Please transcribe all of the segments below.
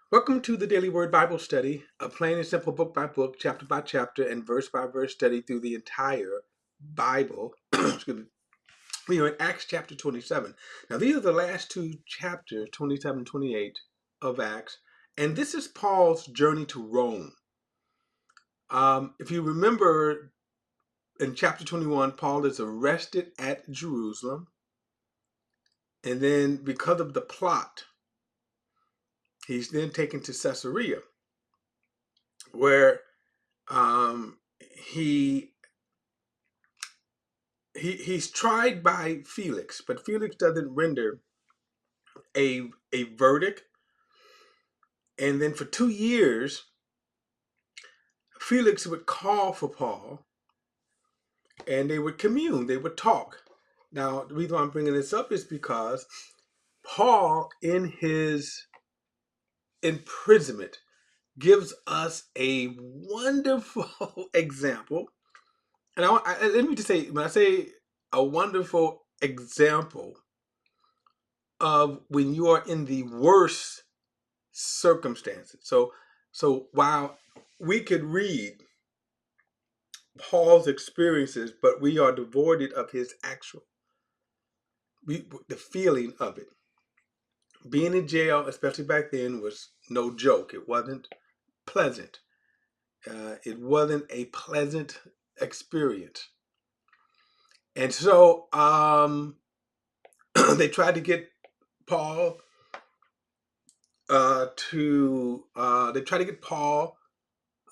Welcome to the Daily Word Bible Study, a plain and simple book by book, chapter by chapter, and verse by verse study through the entire Bible. Excuse me. We are in Acts chapter 27. Now, these are the last two chapters, 27 and 28 of Acts, and this is Paul's journey to Rome. If you remember, in chapter 21, Paul is arrested at Jerusalem, and then because of the plot, he's then taken to Caesarea, where um, he he's tried by Felix, but Felix doesn't render a verdict. And then for 2 years, Felix would call for Paul, and they would commune, they would talk. Now, the reason why I'm bringing this up is because Paul, in his imprisonment, gives us a wonderful example. And let me just say, when I say a wonderful example of when you are in the worst circumstances. So while we could read Paul's experiences, but we are devoid of his the feeling of it. Being in jail, especially back then, was no joke. It wasn't pleasant. It wasn't a pleasant experience. And so they tried to get Paul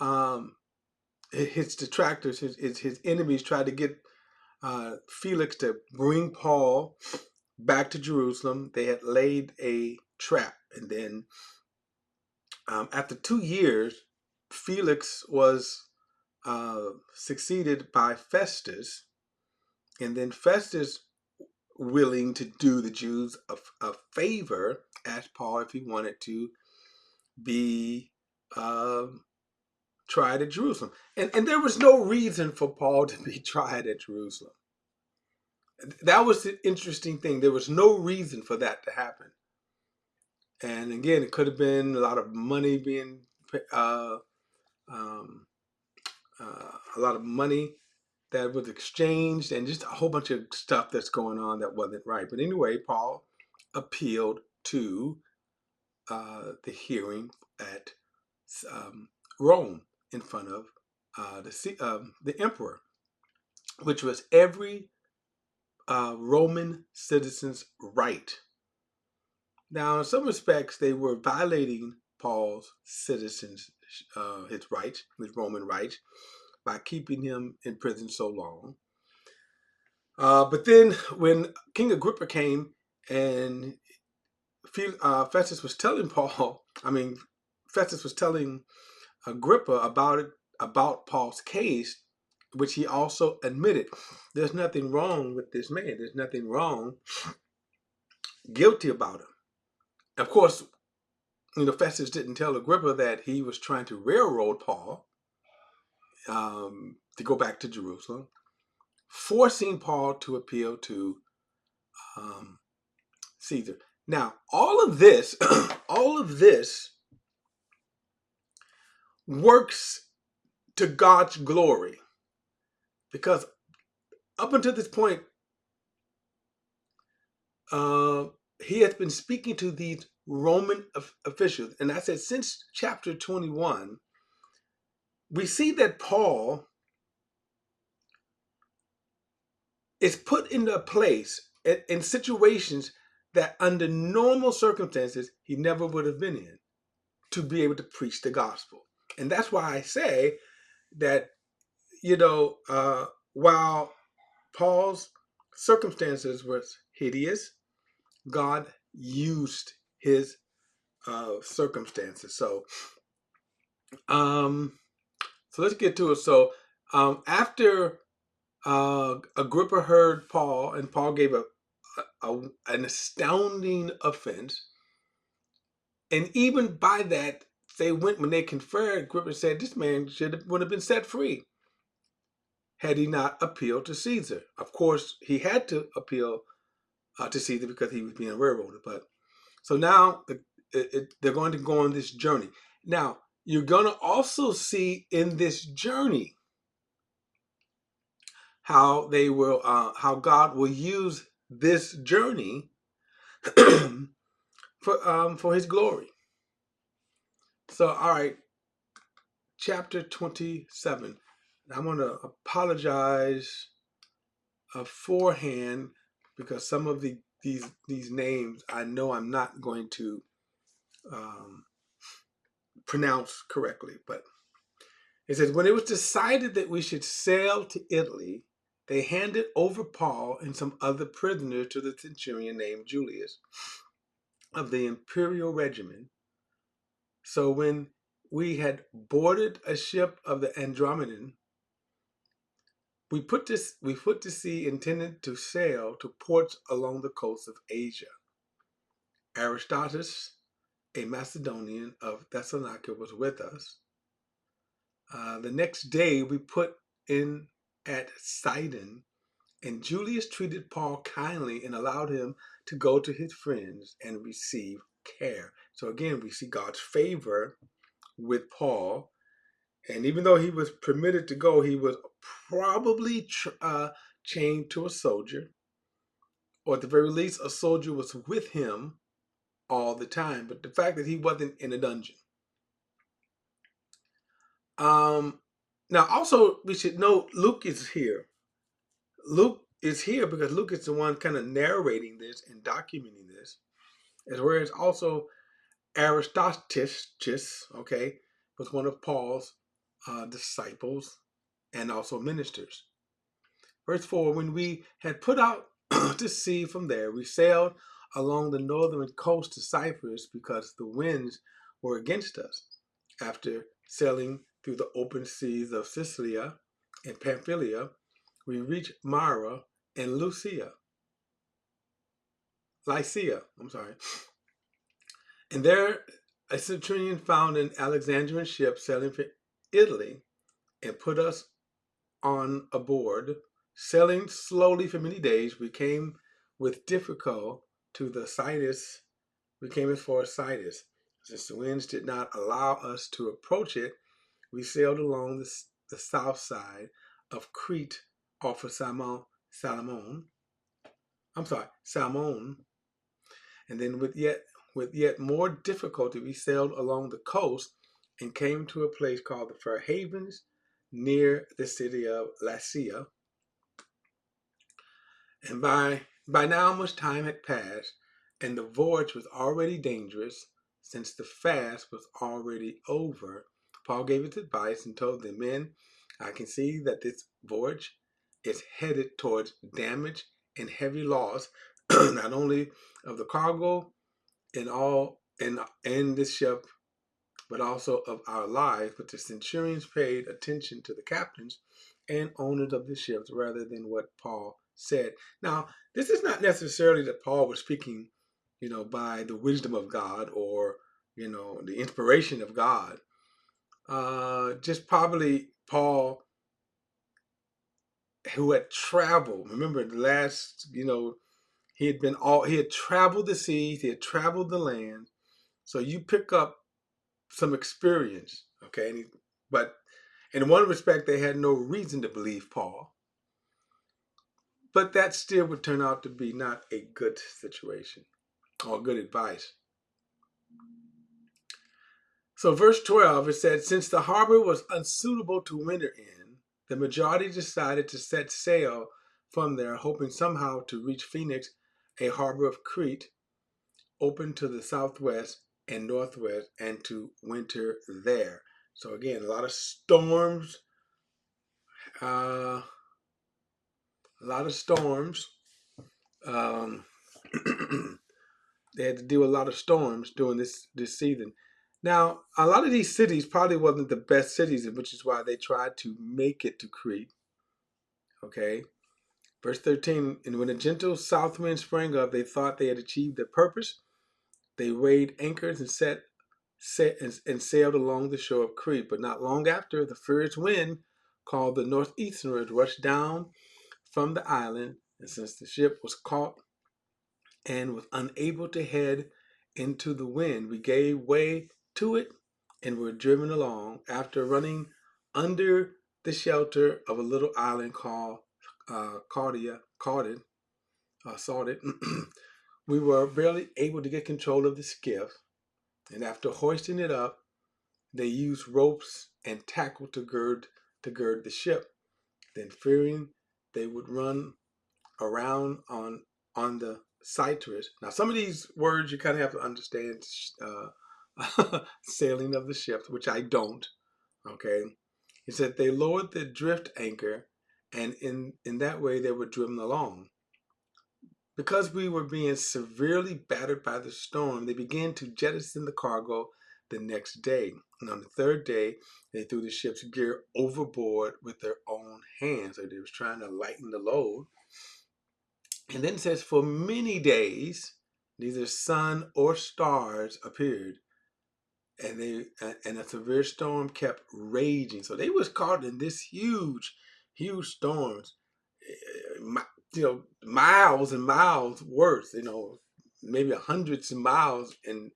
um, his detractors, his enemies tried to get Felix to bring Paul back to Jerusalem. They had laid a trap, and then after 2 years, Felix was succeeded by Festus, and then Festus, willing to do the Jews a favor, asked Paul if he wanted to be tried at Jerusalem. And there was no reason for Paul to be tried at Jerusalem. That was the interesting thing. There was no reason for that to happen. And again, it could have been a lot of money being, uh, um, a lot of money that was exchanged, and just a whole bunch of stuff that's going on that wasn't right. But anyway, Paul appealed to the hearing at Rome in front of the emperor, which was every Roman citizen's right. Now, in some respects, they were violating Paul's citizens, his rights, his Roman rights, by keeping him in prison so long. But then, when King Agrippa came and Festus was telling Festus was telling Agrippa about Paul's case, which he also admitted, there's nothing wrong with this man. There's nothing wrong, guilty about him. Of course, Festus didn't tell Agrippa that he was trying to railroad Paul to go back to Jerusalem, forcing Paul to appeal to Caesar. Now, all of this, all of this works to God's glory, because up until this point, he has been speaking to these Roman officials, and I said since chapter 21, we see that Paul is put into a place in situations that under normal circumstances he never would have been in, to be able to preach the gospel. And that's why I say that, while Paul's circumstances were hideous, God used his circumstances. So let's get to it. So after Agrippa heard Paul, and Paul gave an astounding offense, and even by that, when they conferred, Agrippa said this man would have been set free had he not appealed to Caesar. Of course, he had to appeal to Caesar because he was being railroaded. But so now they're going to go on this journey. Now, you're going to also see in this journey how how God will use this journey for His glory. So, all right, chapter 27. I'm going to apologize beforehand because some of these names I know I'm not going to pronounce correctly. But it says, when it was decided that we should sail to Italy, they handed over Paul and some other prisoners to the centurion named Julius of the imperial regiment. So when we had boarded a ship of the Andromedan, we put to sea intended to sail to ports along the coast of Asia. Aristarchus, a Macedonian of Thessalonica, was with us. The next day we put in at Sidon, and Julius treated Paul kindly and allowed him to go to his friends and receive care. So again, we see God's favor with Paul. And even though he was permitted to go, he was probably chained to a soldier, or at the very least, a soldier was with him all the time. But the fact that he wasn't in a dungeon. Now, also, we should note Luke is here. Luke is here because Luke is the one kind of narrating this and documenting this, as well as also Aristarchus, okay, was one of Paul's disciples and also ministers. Verse 4, when we had put out to sea from there, we sailed along the northern coast to Cyprus because the winds were against us. After sailing through the open seas of Sicilia and Pamphylia, we reached Myra and Lycia. And there a centurion found an Alexandrian ship sailing for Italy and put us on aboard. Sailing slowly for many days, we came with difficulty to the Citus. We came as far as Citus. Since the winds did not allow us to approach it, we sailed along the south side of Crete off of Salmon. And then with yet more difficulty, we sailed along the coast and came to a place called the Fair Havens near the city of Lasea. And by now much time had passed, and the voyage was already dangerous, since the fast was already over. Paul gave his advice and told the men, I can see that this voyage is headed towards damage and heavy loss, not only of the cargo and all in this ship, but also of our lives. But the centurions paid attention to the captains and owners of the ships rather than what Paul said. Now, this is not necessarily that Paul was speaking, by the wisdom of God or, the inspiration of God. Just probably Paul, who had traveled. Remember the last, he had traveled the seas, he had traveled the land. So you pick up some experience, okay? But in one respect, they had no reason to believe Paul. But that still would turn out to be not a good situation or good advice. So verse 12, it said, since the harbor was unsuitable to winter in, the majority decided to set sail from there, hoping somehow to reach Phoenix, a harbor of Crete, open to the southwest and northwest, and to winter there. So again, a lot of storms. They had to deal with a lot of storms during this season. Now, a lot of these cities probably wasn't the best cities, which is why they tried to make it to Crete. Okay. Verse 13, and when a gentle south wind sprang up, they thought they had achieved their purpose. They weighed anchors and sailed along the shore of Crete. But not long after, the furious wind, called the northeasterly, rushed down from the island, and since the ship was caught and was unable to head into the wind. We gave way to it and were driven along. After running under the shelter of a little island called Sardid, we were barely able to get control of the skiff. And after hoisting it up, they used ropes and tackle to gird the ship. Then, fearing they would run around on the citrus. Now, some of these words you kind of have to understand. Sailing of the ships, which I don't. Okay, he said they lowered the drift anchor, and in that way they were driven along. Because we were being severely battered by the storm, they began to jettison the cargo the next day. And on the third day, they threw the ship's gear overboard with their own hands. So they was trying to lighten the load. And then it says, for many days, neither sun or stars appeared. And a severe storm kept raging. So they was caught in this huge storms, miles and miles worth, maybe hundreds of miles. And,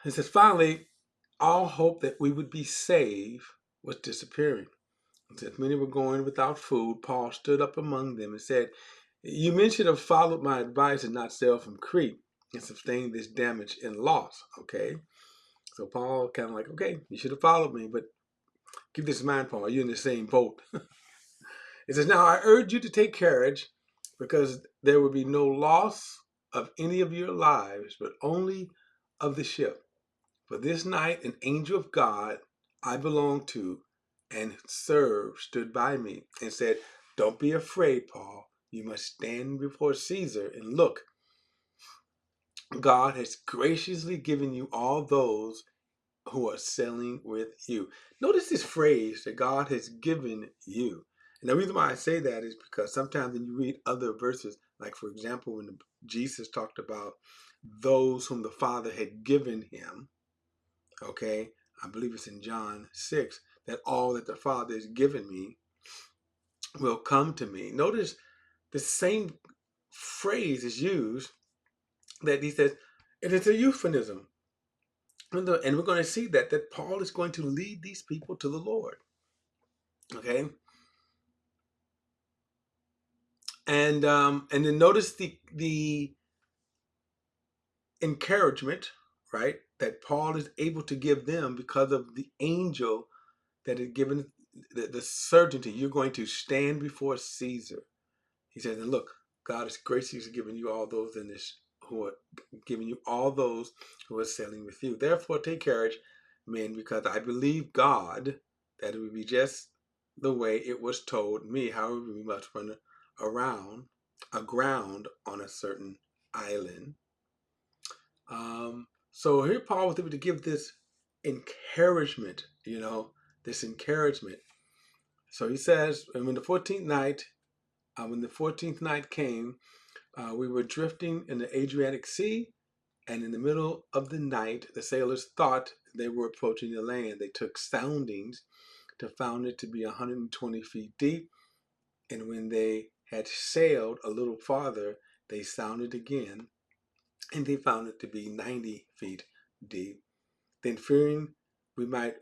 it says, finally, all hope that we would be saved was disappearing. It says, many were going without food. Paul stood up among them and said, you men should have followed my advice and not sail from Crete and sustain this damage and loss. Okay. So Paul kind of like, okay, you should have followed me, but keep this in mind, Paul, you're in the same boat. It says, now I urge you to take courage, because there will be no loss of any of your lives, but only of the ship. For this night an angel of God I belong to and serve stood by me and said, don't be afraid, Paul. You must stand before Caesar, and look, God has graciously given you all those who are sailing with you. Notice this phrase that God has given you. And the reason why I say that is because sometimes when you read other verses, like for example, when Jesus talked about those whom the Father had given him, okay, I believe it's in John 6, that all that the Father has given me will come to me. Notice the same phrase is used, that he says, it is a euphemism. And we're going to see that Paul is going to lead these people to the Lord. Okay. And then notice the encouragement, right, that Paul is able to give them because of the angel that had given the certainty you're going to stand before Caesar. He says, and look, God is graciously giving you all those who are giving you all those who are sailing with you. Therefore, take courage, men, because I believe God that it will be just the way it was told me. However, we must run aground on a certain island. So here Paul was able to give this encouragement, this encouragement. So he says, and when the 14th night came, we were drifting in the Adriatic Sea, and in the middle of the night, the sailors thought they were approaching the land. They took soundings to found it to be 120 feet deep, and when they had sailed a little farther, they sounded again, and they found it to be 90 feet deep. Then, fearing we might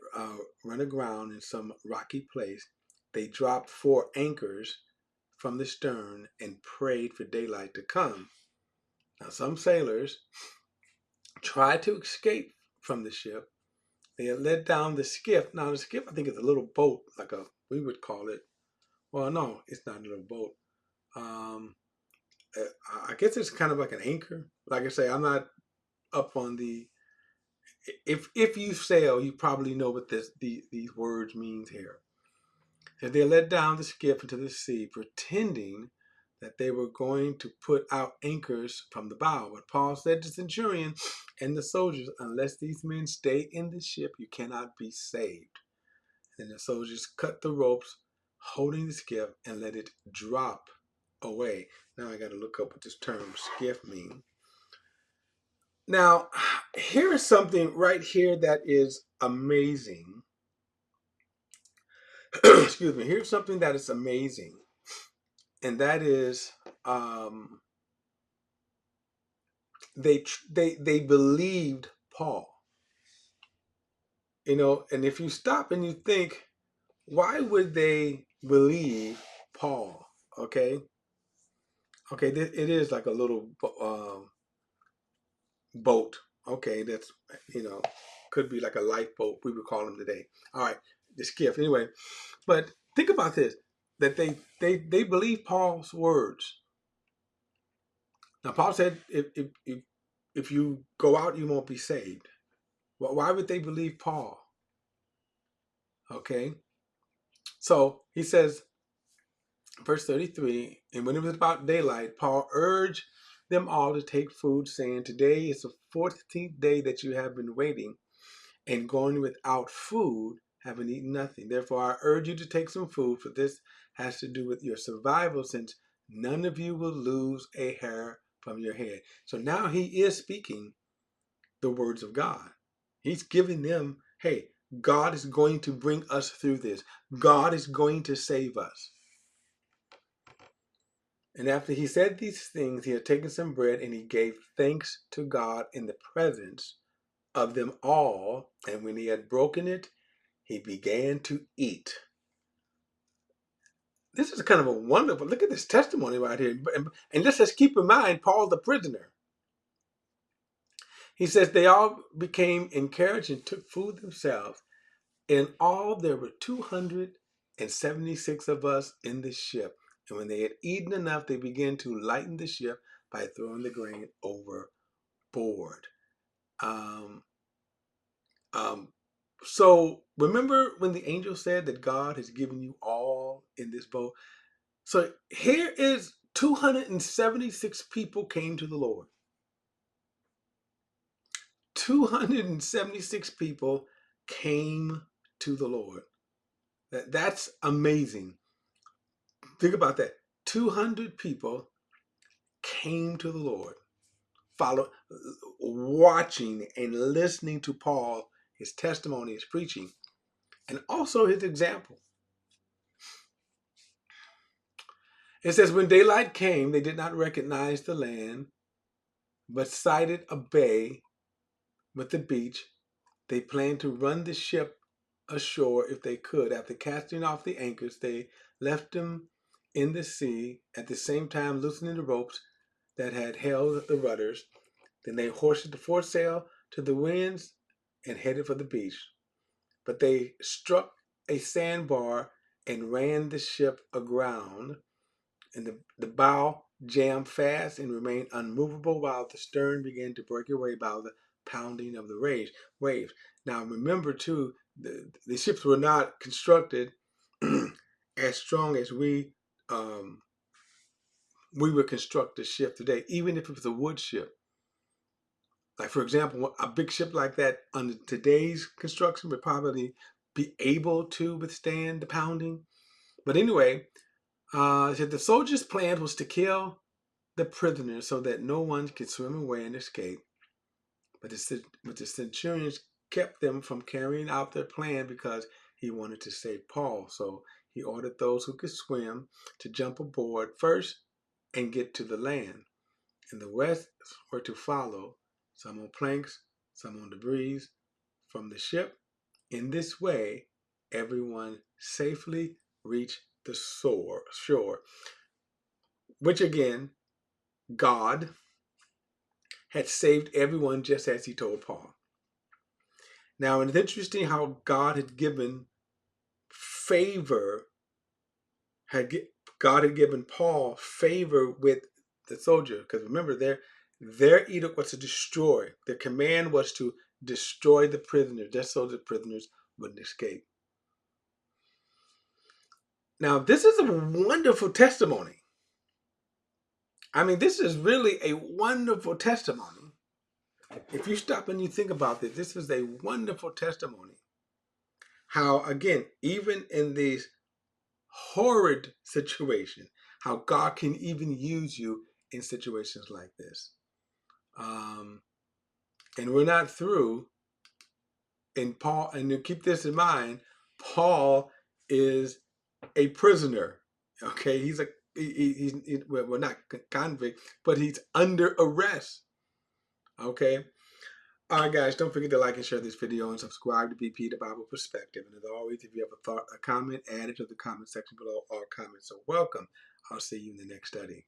run aground in some rocky place, they dropped 4 anchors from the stern and prayed for daylight to come. Now, some sailors tried to escape from the ship. They had let down the skiff. Now, the skiff, I think, is a little boat, we would call it. Well, no, it's not a little boat. I guess it's kind of like an anchor. Like I say, I'm not up on the. If you sail, you probably know what these words means here. And they let down the skiff into the sea, pretending that they were going to put out anchors from the bow. But Paul said to the centurion and the soldiers, unless these men stay in the ship, you cannot be saved. And the soldiers cut the ropes holding the skiff and let it drop away. Now I got to look up what this term skiff means. Now, here is something right here that is amazing. Excuse me. Here's something that is amazing. And that is they believed Paul. And if you stop and you think, why would they believe Paul? Okay, it is like a little boat. Okay, that's could be like a lifeboat, we would call them today. All right, the skiff. Anyway, but think about this: that they believe Paul's words. Now, Paul said, if you go out, you won't be saved. Well, why would they believe Paul? Okay, so he says, verse 33, and when it was about daylight, Paul urged them all to take food, saying, "Today is the 14th day that you have been waiting and going without food, having eaten nothing. Therefore, I urge you to take some food, for this has to do with your survival, since none of you will lose a hair from your head." So now he is speaking the words of God. He's giving them, hey, God is going to bring us through this. God is going to save us. And after he said these things, he had taken some bread and he gave thanks to God in the presence of them all. And when he had broken it, he began to eat. This is kind of a wonderful, look at this testimony right here. And let's just keep in mind, Paul the prisoner. He says they all became encouraged and took food themselves. In all, there were 276 of us in the ship. And when they had eaten enough, they began to lighten the ship by throwing the grain overboard. Um, um, so remember when the angel said that God has given you all in this boat? So here is 276 people came to the Lord. 276 people came to the Lord. That's amazing. Think about that. 200 people came to the Lord, watching and listening to Paul, his testimony, his preaching, and also his example. It says, when daylight came, they did not recognize the land, but sighted a bay with the beach. They planned to run the ship ashore if they could. After casting off the anchors, they left them in the sea, at the same time loosening the ropes that had held the rudders. Then they hoisted the foresail to the winds and headed for the beach. But they struck a sandbar and ran the ship aground, and the bow jammed fast and remained unmovable while the stern began to break away by the pounding of the waves. Now remember too, the ships were not constructed as strong as we would construct a ship today, even if it was a wood ship. Like, for example, a big ship like that under today's construction would probably be able to withstand the pounding. But anyway, so the soldiers' plan was to kill the prisoners so that no one could swim away and escape. But the centurions kept them from carrying out their plan because he wanted to save Paul. So he ordered those who could swim to jump aboard first and get to the land, and the rest were to follow, some on planks, some on debris from the ship. In this way, everyone safely reached the shore, which again, God had saved everyone just as he told Paul. Now, it's interesting how God had given favor, God had given Paul favor with the soldier, because remember, their edict was to destroy. Their command was to destroy the prisoners, just so the prisoners wouldn't escape. Now, this is a wonderful testimony. I mean, this is really a wonderful testimony. If you stop and you think about this is a wonderful testimony. How, again, even in these horrid situations, how God can even use you in situations like this. And we're not through. And Paul, and to keep this in mind, Paul is a prisoner. Okay, he's well, not convict, but he's under arrest. Okay. All right, guys, don't forget to like and share this video and subscribe to BP, the Bible Perspective. And as always, if you have a thought, a comment, add it to the comment section below. All comments are welcome. I'll see you in the next study.